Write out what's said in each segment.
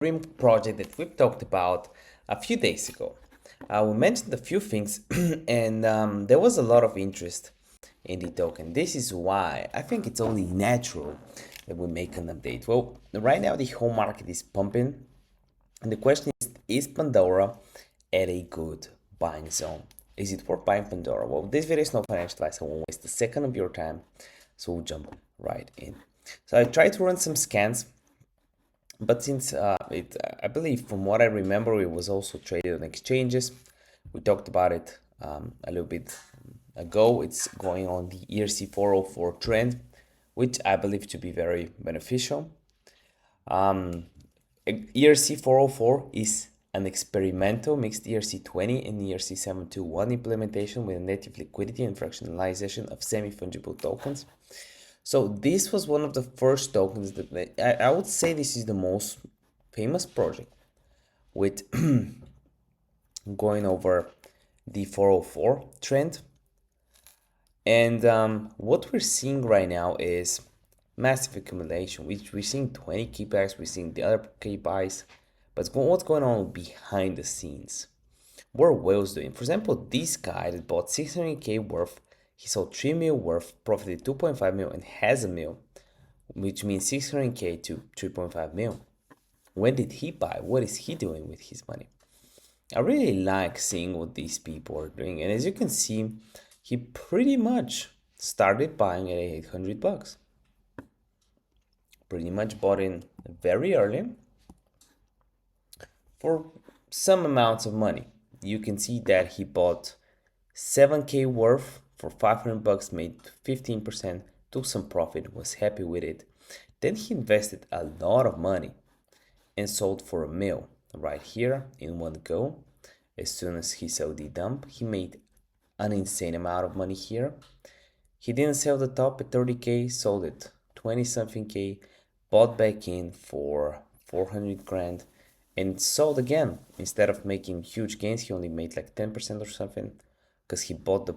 dream project that we've talked about a few days ago. We mentioned a few things and there was a lot of interest in the token. This is why I think it's only natural that we make an update. Well, right now the whole market is pumping, and the question is Pandora at a good buying zone? Is it worth buying Pandora? Well, this video is not financial advice. I won't waste a second of your time, so we'll jump right in. So I tried to run some scans, but since I believe from what I remember, it was also traded on exchanges. We talked about it a little bit ago. It's going on the ERC404 trend, which I believe to be very beneficial. ERC404 is an experimental mixed ERC20 and ERC721 implementation with native liquidity and fractionalization of semi-fungible tokens. So this was one of the first tokens that I would say this is the most famous project with going over the 404 trend. And what we're seeing right now is massive accumulation, which we're seeing 20 key buys, we're seeing the other key buys, but what's going on behind the scenes? What are whales doing? For example, this guy that bought 600k worth, he sold 3 mil worth, profited 2.5 mil and has a mil, which means 600k to 3.5 mil. When did he buy? What is he doing with his money? I really like seeing what these people are doing, and as you can see, he pretty much started buying at 800 bucks. Pretty much bought in very early for some amounts of money. You can see that he bought 7k worth for 500 bucks, made 15%, took some profit, was happy with it. Then he invested a lot of money and sold for a mil right here in one go. As soon as he sold the dump, he made an insane amount of money here. He didn't sell the top at 30k, sold it 20 something k, bought back in for 400 grand and sold again. Instead of making huge gains, he only made like 10% or something because he bought the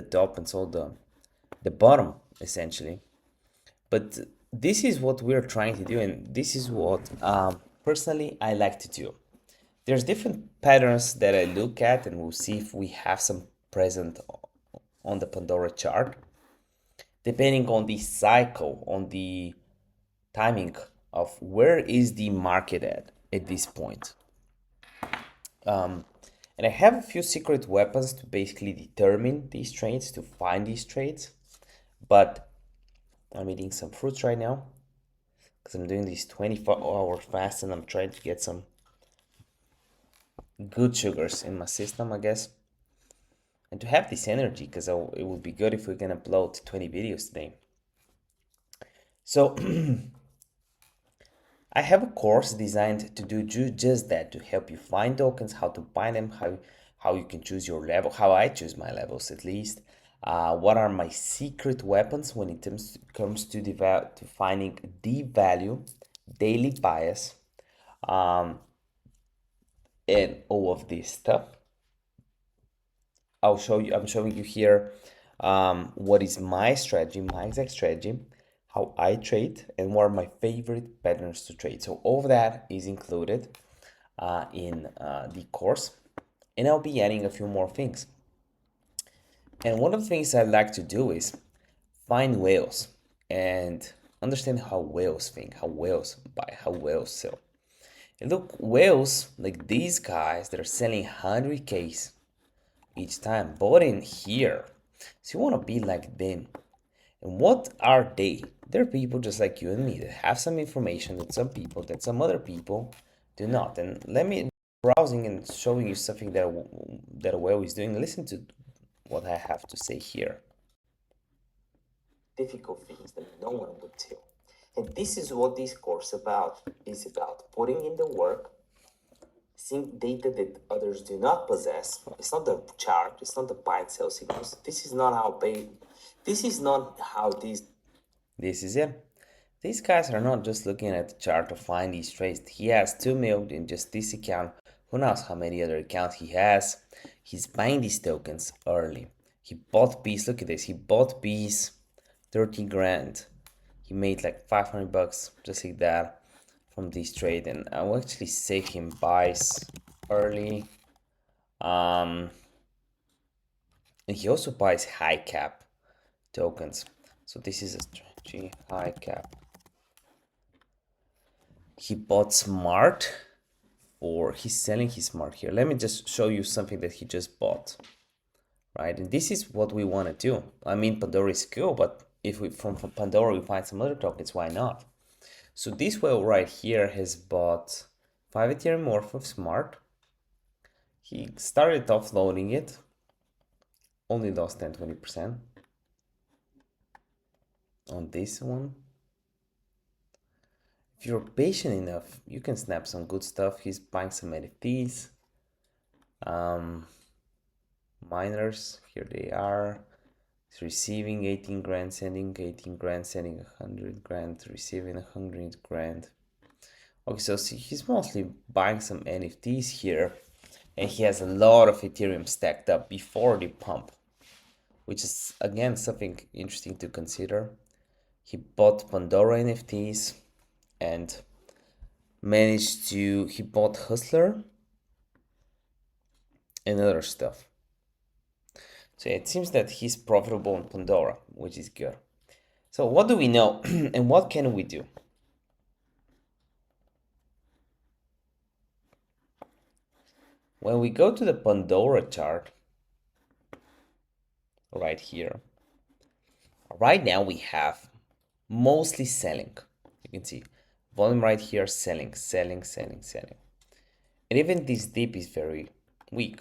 top and sold the bottom essentially. But this is what we're trying to do, and this is what personally I like to do. There's different patterns that I look at, and we'll see if we have some present on the Pandora chart, depending on the cycle, on the timing of where is the market at this point. And I have a few secret weapons to basically determine these trades, to find these trades, but I'm eating some fruits right now because I'm doing this 24-hour fast and I'm trying to get some good sugars in my system, I guess, and to have this energy, because it would be good if we can upload 20 videos today. So I have a course designed to do just that, to help you find tokens, how to buy them, how you can choose your level, how I choose my levels at least. What are my secret weapons when it comes to finding the value, daily bias, and all of this stuff. I'm showing you here what is my strategy, my exact strategy, how I trade, and what are my favorite patterns to trade. So all of that is included in the course, and I'll be adding a few more things. And one of the things I like to do is find whales and understand how whales think, how whales buy, how whales sell. And look, whales like these guys that are selling 100Ks each time, bought in here. So you want to be like them. And what are they? They're people just like you and me that have some information that some other people do not. And let me browsing and showing you something that a whale is doing. Listen to what I have to say here. Difficult things that no one would tell. And this is what this course is about putting in the work, seeing data that others do not possess. It's not the chart, it's not the buy and sell signals. This is not how this is it. These guys are not just looking at the chart to find these trades. He has 2 mil in just this account. Who knows how many other accounts he has. He's buying these tokens early. He bought Bees. Look at this. He bought Bees 30 grand. He made like 500 bucks just like that from this trade, and I will actually say him buys early. And he also buys high cap tokens. So this is a strategy, high cap. He bought smart, or he's selling his smart here. Let me just show you something that he just bought, right? And this is what we want to do. I mean, Pandora is cool, but if we from Pandora we find some other tokens, why not? So this whale right here has bought 5 Ethereum worth of smart. He started offloading it, only lost 10-20% on this one. If you're patient enough, you can snap some good stuff. He's buying some NFTs. Miners, here they are. He's receiving 18 grand, sending 18 grand, sending 100 grand, receiving 100 grand. Okay, so see, he's mostly buying some NFTs here, and he has a lot of Ethereum stacked up before the pump, which is again something interesting to consider. He bought Pandora NFTs and he bought Hustler and other stuff. So it seems that he's profitable on Pandora, which is good. So what do we know and what can we do? When we go to the Pandora chart, right here, right now we have mostly selling. You can see volume right here, selling. And even this dip is very weak.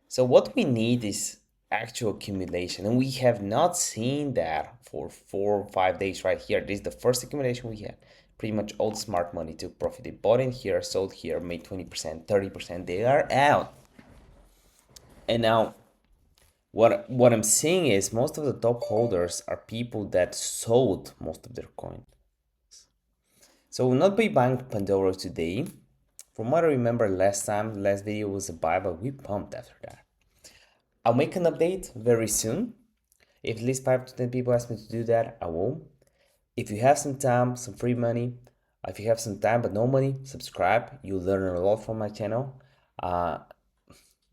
So what we need is actual accumulation, and we have not seen that for 4 or 5 days right here. This is the first accumulation we had. Pretty much all the smart money took profit. They bought in here, sold here, made 20%, 30%. They are out. And now what I'm seeing is most of the top holders are people that sold most of their coins. So we'll not be buying Pandora today. From what I remember last video was a buy, but we pumped after that. I'll make an update very soon. If at least 5 to 10 people ask me to do that, I will. If you have some time, some free money, if you have some time but no money, subscribe. You'll learn a lot from my channel.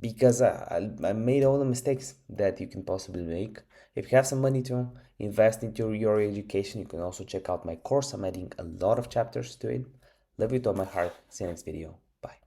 Because I made all the mistakes that you can possibly make. If you have some money to invest into your education, you can also check out my course. I'm adding a lot of chapters to it. Love you with all my heart. See you next video. Bye.